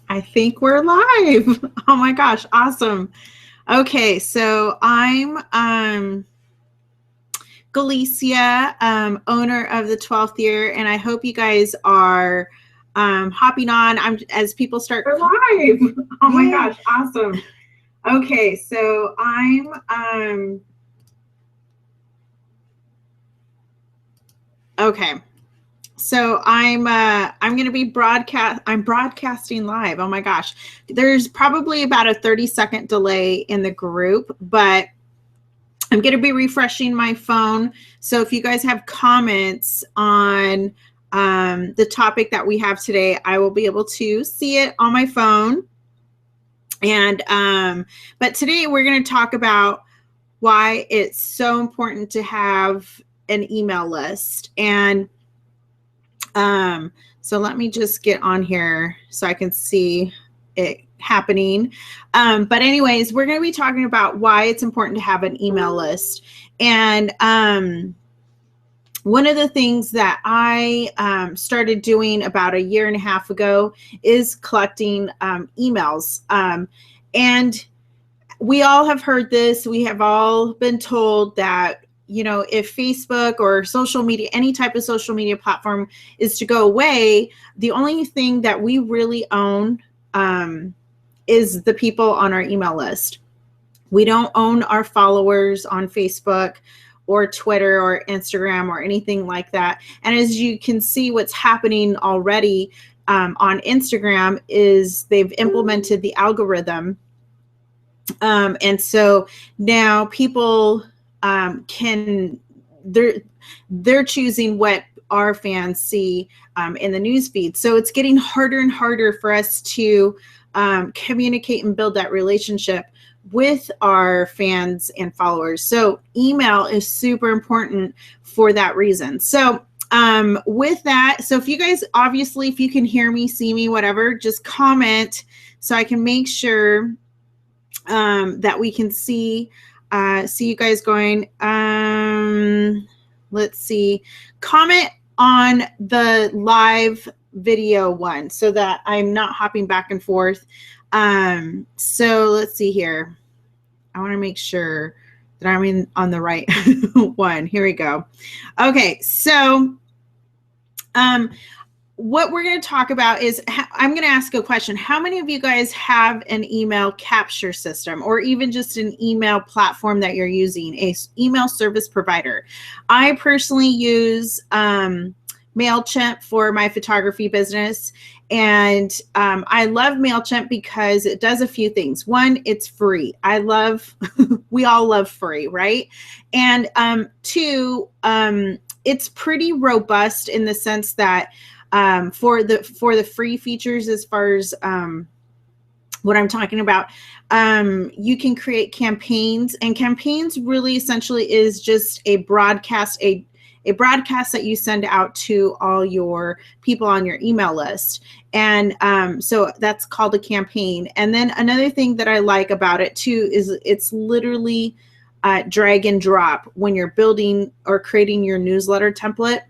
I think we're live. Oh my gosh, awesome. Okay, so I'm Galicia, owner of the 12th year, and I hope you guys are hopping on. I'm as people start. We're live. Oh my gosh, awesome. Okay, so I'm okay. So I'm going to be broadcasting live. Oh my gosh. There's probably about a 30-second delay in the group, but I'm going to be refreshing my phone. So if you guys have comments on the topic that we have today, I will be able to see it on my phone. And but today we're going to talk about why it's so important to have an email list. And so let me just get on here so I can see it happening. But anyways, we're going to be talking about why it's important to have an email list. And one of the things that I started doing about a year and a half ago is collecting emails. And we all have heard this. We have all been told that, you know, if Facebook or social media, any type of social media platform is to go away, the only thing that we really own is the people on our email list. We don't own our followers on Facebook or Twitter or Instagram or anything like that. And as you can see, what's happening already on Instagram is they've implemented the algorithm. And so now people they're choosing what our fans see in the news feed. So it's getting harder and harder for us to communicate and build that relationship with our fans and followers. So email is super important for that reason. So with that, so if you guys, obviously, if you can hear me, see me, whatever, just comment so I can make sure that we can see you guys going. Let's see. Comment on the live video one so that I'm not hopping back and forth. So let's see here. I want to make sure that I'm on the right one. Here we go. Okay, so what we're going to talk about is, I'm going to ask a question. How many of you guys have an email capture system or even just an email platform that you're using, a email service provider? I personally use MailChimp for my photography business. And I love MailChimp because it does a few things. One, it's free. We all love free, right? And two, it's pretty robust in the sense that for the free features, as far as what I'm talking about, you can create campaigns, and campaigns really essentially is just a broadcast that you send out to all your people on your email list. And so that's called a campaign. And then another thing that I like about it too is it's literally drag and drop when you're building or creating your newsletter template.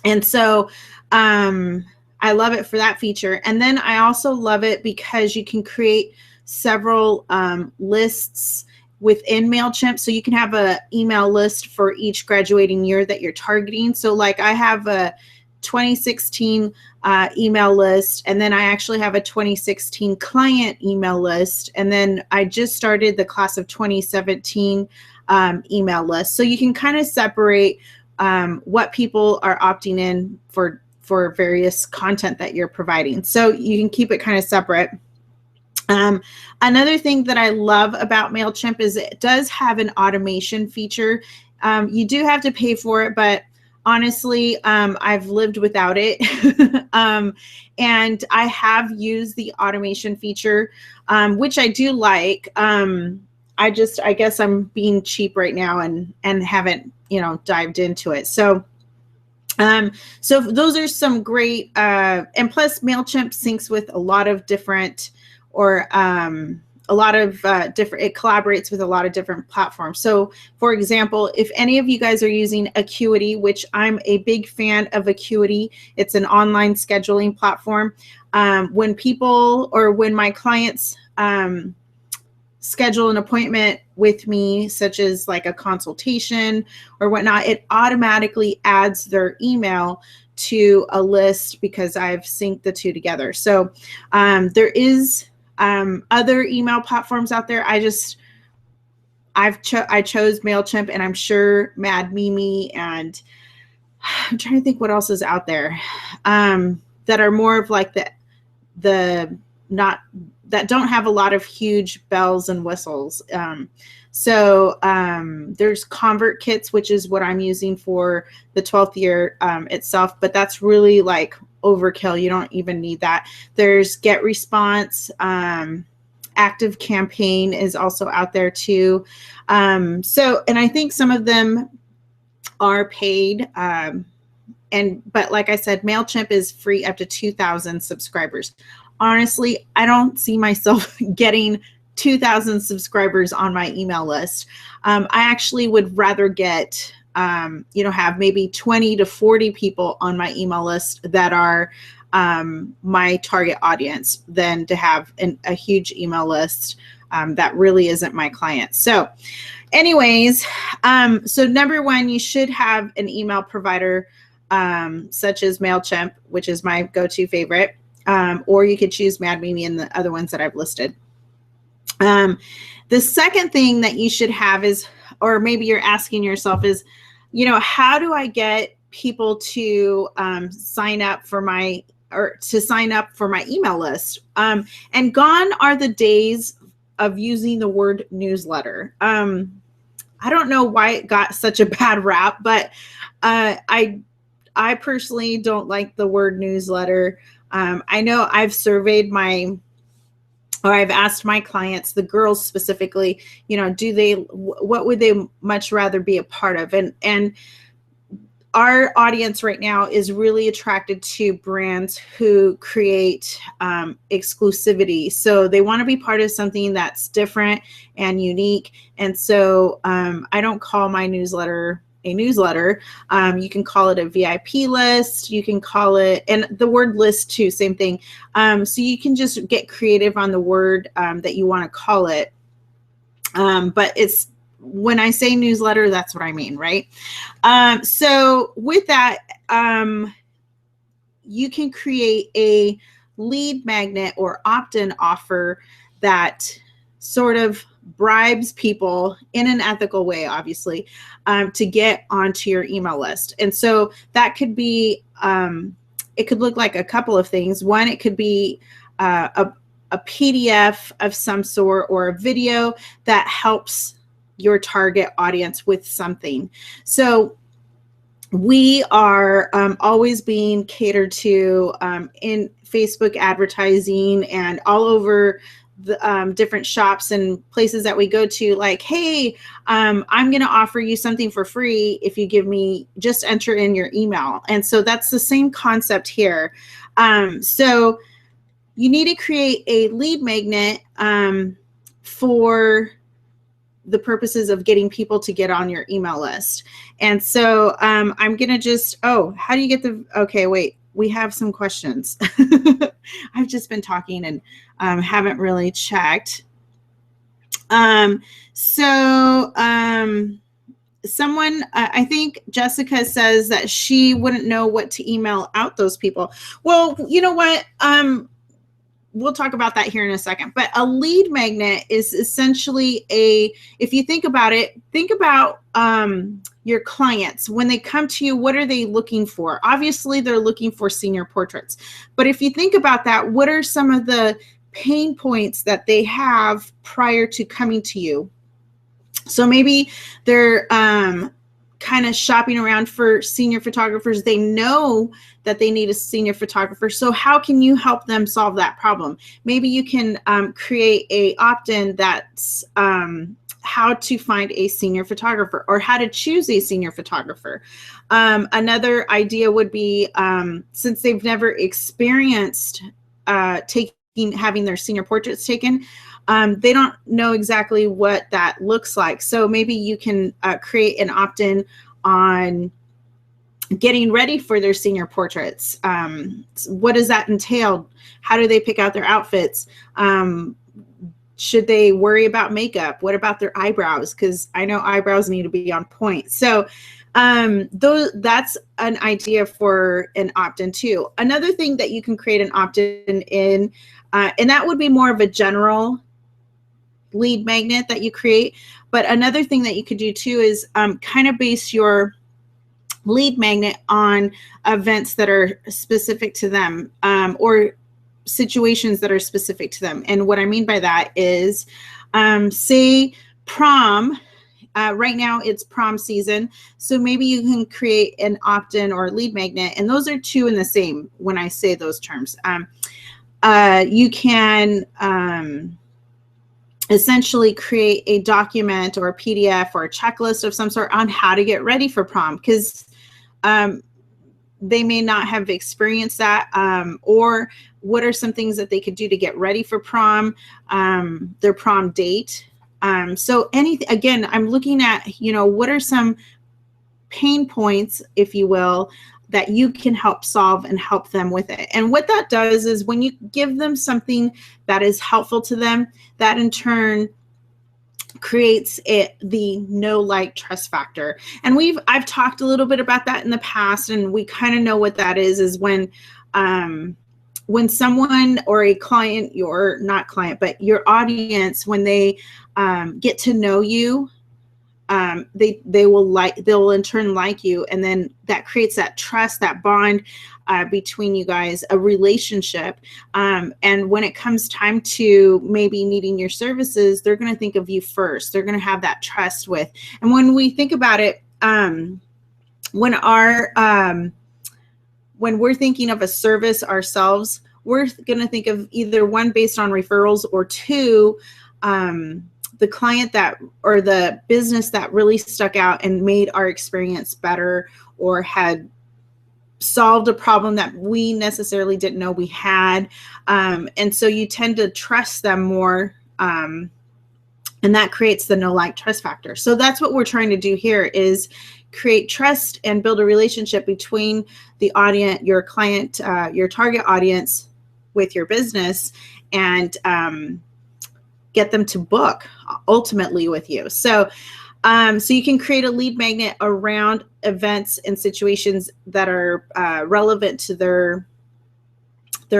And so I love it for that feature. And then I also love it because you can create several lists within MailChimp. So you can have an email list for each graduating year that you're targeting. So like I have a 2016 email list, and then I actually have a 2016 client email list. And then I just started the class of 2017 email list. So you can kind of separate what people are opting in for various content that you're providing. So you can keep it kind of separate. Another thing that I love about MailChimp is it does have an automation feature. You do have to pay for it, but honestly, I've lived without it. And I have used the automation feature, which I do like. I guess I'm being cheap right now and haven't, dived into it. So those are some great, and plus MailChimp syncs with a lot of different, or a lot of different, it collaborates with a lot of different platforms. So for example, if any of you guys are using Acuity, which I'm a big fan of Acuity, it's an online scheduling platform. When people or when my clients schedule an appointment with me, such as like a consultation or whatnot, it automatically adds their email to a list because I've synced the two together. So there is other email platforms out there. I chose MailChimp, and I'm sure Mad Mimi, and I'm trying to think what else is out there that are more of like the not that don't have a lot of huge bells and whistles. So there's ConvertKits, which is what I'm using for the 12th year itself, but that's really like overkill. You don't even need that. There's GetResponse. Active Campaign is also out there too. And I think some of them are paid. But like I said, MailChimp is free up to 2,000 subscribers. Honestly, I don't see myself getting 2,000 subscribers on my email list. I actually would rather get, have maybe 20 to 40 people on my email list that are my target audience than to have a huge email list that really isn't my client. So anyways, so number one, you should have an email provider such as MailChimp, which is my go-to favorite. Or you could choose Mad Mimi and the other ones that I've listed. The second thing that you should have is, or maybe you're asking yourself is, how do I get people to sign up for my email list? And gone are the days of using the word newsletter. I don't know why it got such a bad rap, but I personally don't like the word newsletter. I know I've I've asked my clients, the girls specifically, what would they much rather be a part of? And our audience right now is really attracted to brands who create exclusivity. So they want to be part of something that's different and unique. And so I don't call my newsletter a newsletter. You can call it a VIP list. You can call it, and the word list too, same thing. So you can just get creative on the word that you want to call it. But when I say newsletter, that's what I mean, right? So with that, you can create a lead magnet or opt-in offer that sort of bribes people in an ethical way, obviously, to get onto your email list. And so that could be, it could look like a couple of things. One, it could be a PDF of some sort or a video that helps your target audience with something. So we are always being catered to in Facebook advertising and all over the different shops and places that we go to, like, hey, I'm going to offer you something for free if you just enter in your email. And so that's the same concept here. So you need to create a lead magnet for the purposes of getting people to get on your email list. And so I'm going to how do you get okay, wait, we have some questions. I've just been talking and haven't really checked. Someone, I think Jessica says that she wouldn't know what to email out those people. Well, you know what? We'll talk about that here in a second. But a lead magnet is essentially if you think about it, think about your clients. When they come to you, what are they looking for? Obviously, they're looking for senior portraits. But if you think about that, what are some of the pain points that they have prior to coming to you? So maybe they're kind of shopping around for senior photographers. They know that they need a senior photographer. So how can you help them solve that problem? Maybe you can create a opt-in that's how to find a senior photographer or how to choose a senior photographer. Another idea would be, since they've never experienced taking having their senior portraits taken, they don't know exactly what that looks like. So maybe you can create an opt-in on getting ready for their senior portraits. What does that entail? How do they pick out their outfits? Should they worry about makeup? What about their eyebrows? Because I know eyebrows need to be on point. So that's an idea for an opt-in too. Another thing that you can create an opt-in in, and that would be more of a general lead magnet that you create. But another thing that you could do too is kind of base your lead magnet on events that are specific to them, or situations that are specific to them. And what I mean by that is, say prom, right now it's prom season. So maybe you can create an opt-in or lead magnet, and those are two in the same when I say those terms. You can essentially create a document or a PDF or a checklist of some sort on how to get ready for prom, because they may not have experienced that, or what are some things that they could do to get ready for prom, their prom date. So anything, again, I'm looking at, what are some pain points, if you will, that you can help solve and help them with it. And what that does is when you give them something that is helpful to them, that in turn creates the know, like, trust factor. And I've talked a little bit about that in the past, and we kind of know what that is when someone or a client, your not client, but your audience, when they get to know you, they'll in turn like you, and then that creates that trust, that bond between you guys, a relationship. And when it comes time to maybe needing your services, they're going to think of you first. They're going to have that trust with. And when we think about it, when we're thinking of a service ourselves, we're going to think of either one based on referrals, or two, the client that, or the business that really stuck out and made our experience better, or had solved a problem that we necessarily didn't know we had. And so you tend to trust them more, and that creates the know, like, trust factor. So that's what we're trying to do here, is create trust and build a relationship between the audience, your client, your target audience with your business, and get them to book ultimately with you. So you can create a lead magnet around events and situations that are relevant to their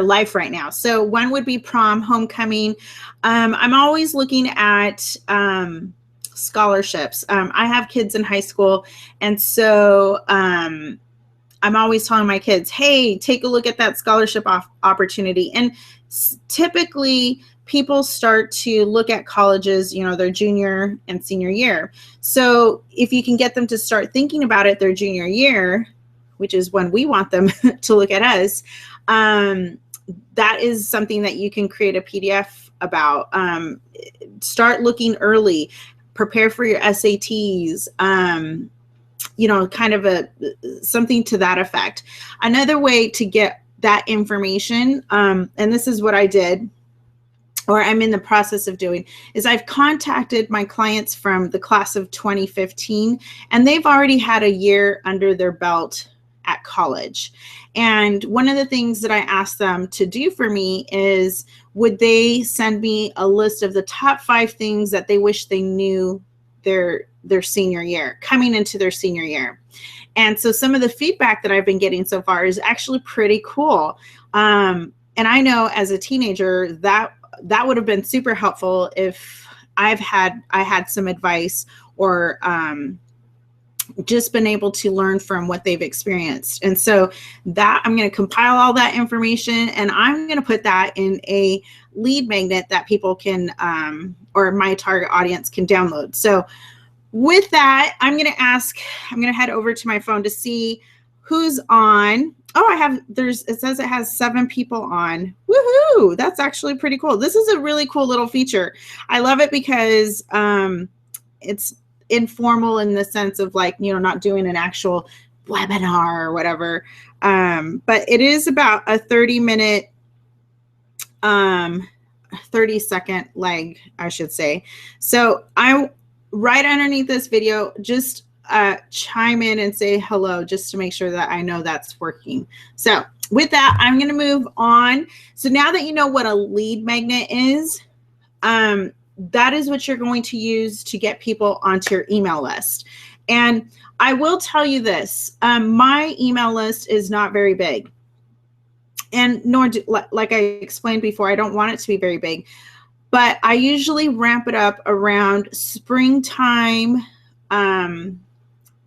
life right now. So one would be prom, homecoming. I'm always looking at scholarships. I have kids in high school, and so I'm always telling my kids, hey, take a look at that scholarship opportunity. And typically people start to look at colleges, their junior and senior year. So if you can get them to start thinking about it their junior year, which is when we want them to look at us, that is something that you can create a PDF about. Start looking early, prepare for your SATs, kind of something to that effect. Another way to get that information, and this is what I did, or I'm in the process of doing, is I've contacted my clients from the class of 2015, and they've already had a year under their belt at college. And one of the things that I asked them to do for me is, would they send me a list of the top 5 things that they wish they knew their senior year, coming into their senior year. And so some of the feedback that I've been getting so far is actually pretty cool. And I know as a teenager that would have been super helpful if I had some advice, or just been able to learn from what they've experienced. And so that I'm going to compile all that information, and I'm going to put that in a lead magnet that people can, or my target audience can download. So with that, I'm going to head over to my phone to see who's on. Oh, it says it has 7 people on. Woohoo! That's actually pretty cool. This is a really cool little feature. I love it because it's informal in the sense of, like, not doing an actual webinar or whatever. But it is about a 30-minute 30-second leg, I should say. So I, right underneath this video, just chime in and say hello, just to make sure that I know that's working. So with that, I'm going to move on. So now that you know what a lead magnet is, that is what you're going to use to get people onto your email list. And I will tell you this, my email list is not very big. And nor do, like I explained before, I don't want it to be very big, but I usually ramp it up around springtime,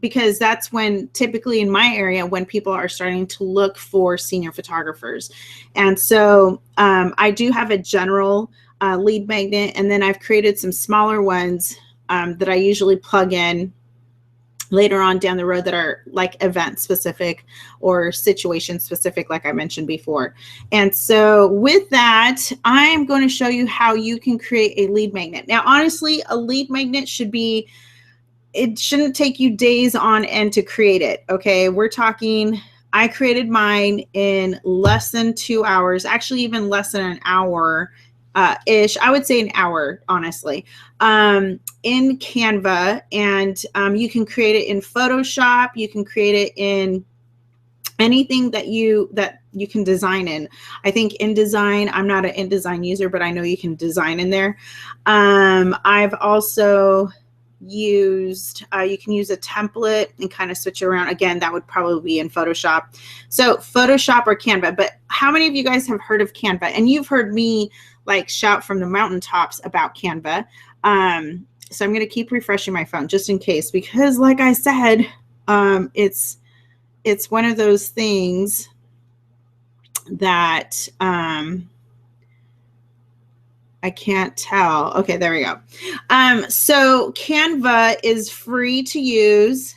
because that's when, typically in my area, when people are starting to look for senior photographers. And so I do have a general lead magnet, and then I've created some smaller ones that I usually plug in later on down the road that are like event specific or situation specific, like I mentioned before. And so with that, I'm going to show you how you can create a lead magnet. Now, honestly, a lead magnet it shouldn't take you days on end to create it. Okay. We're talking, I created mine in less than 2 hours, actually even less than an hour ish. I would say an hour, honestly, in Canva. And you can create it in Photoshop. You can create it in anything that you can design in. I think InDesign, I'm not an InDesign user, but I know you can design in there. I've also used, you can use a template and kind of switch around. Again, that would probably be in Photoshop. So Photoshop or Canva. But how many of you guys have heard of Canva? And you've heard me like shout from the mountaintops about Canva. So I'm going to keep refreshing my phone just in case, because like I said, it's one of those things that I can't tell. Okay, there we go. So Canva is free to use.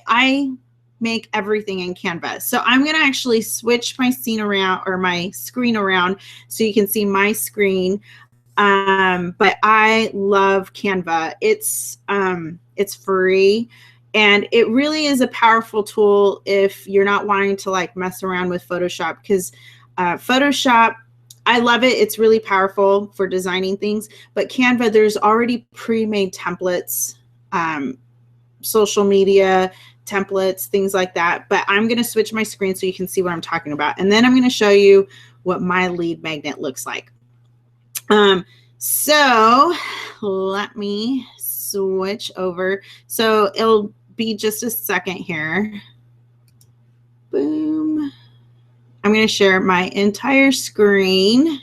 I make everything in Canva. So I'm going to actually switch my scene around, or my screen around, so you can see my screen. But I love Canva. It's free, and it really is a powerful tool if you're not wanting to like mess around with Photoshop, because Photoshop, I love it. It's really powerful for designing things, but Canva, there's already pre-made templates, social media templates, things like that. But I'm going to switch my screen so you can see what I'm talking about. And then I'm going to show you what my lead magnet looks like. So let me switch over. So it'll be just a second here. Boom. I'm going to share my entire screen.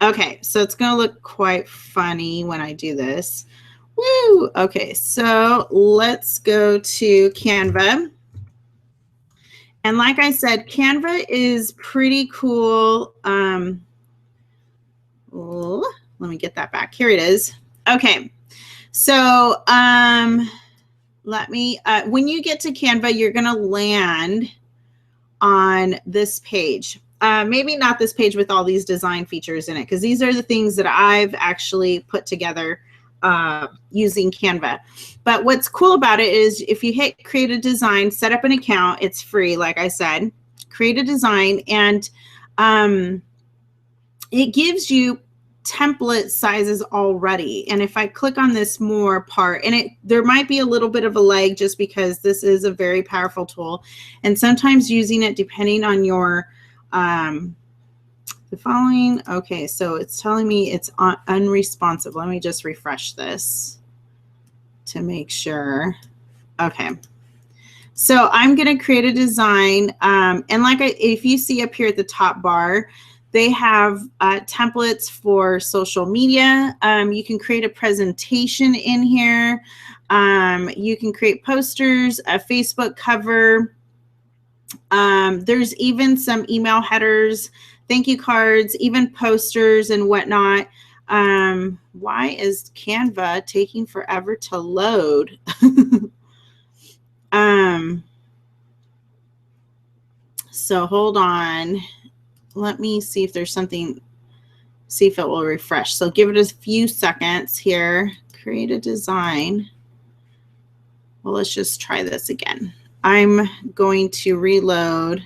Okay, so it's going to look quite funny when I do this. Woo! Okay, so let's go to Canva. And like I said, Canva is pretty cool. Let me get that back. Here it is. Okay, so let me, when you get to Canva, you're going to land on this page. Maybe not this page with all these design features in it, because these are the things that I've actually put together using Canva. But what's cool about it is if you hit create a design, set up an account, it's free, like I said, create a design, and it gives you template sizes already. And if I click on this more part, and there might be a little bit of a lag just because this is a very powerful tool, and sometimes using it depending on your the following. Okay, so it's telling me it's unresponsive. Let me just refresh this to make sure. Okay, so I'm going to create a design, and if you see up here at the top bar, they have templates for social media. You can create a presentation in here. You can create posters, a Facebook cover. There's even some email headers, thank you cards, even posters and whatnot. Why is Canva taking forever to load? So hold on. Let me see if there's something, see if it will refresh. So give it a few seconds here. Create a design. Well, let's just try this again. I'm going to reload